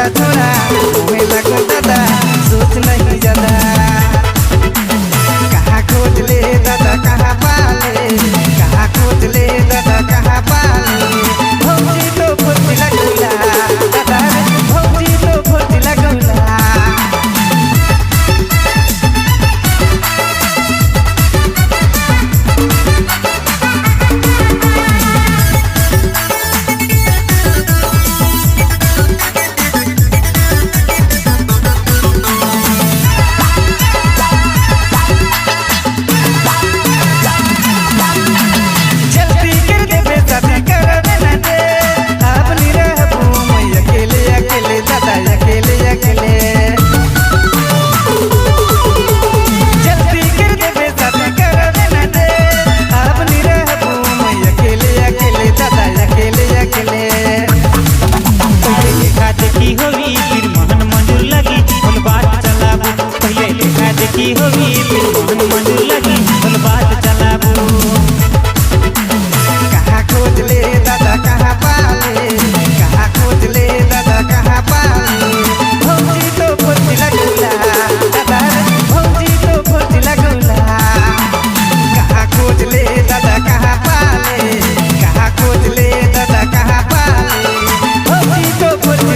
थोड़ा थोड़ा हमें लगो दादा सोच नहीं ज्यादा। कहाँ खोज ले दादा कहाँ पाले, कहाँ खोज ले दादा कहाँ पाले। भौजी तो फुर्ती लगौला दादा रे, भौजी तो फुर्ती लगौला। देखी होगी फिर मन मंजूर लगी बोल बात चलाबू। कहाँ खोज ले दादा कहाँ पाले, कहाँ खोज ले दादा कहाँ पाले। भौजी तो फुर्ती लगौला दादा रे, भौजी तो फुर्ती लगौला। कहाँ खोज ले दादा कहाँ पाले, कहाँ खोज ले दादा कहाँ पाले। भौजी तो फुर्ती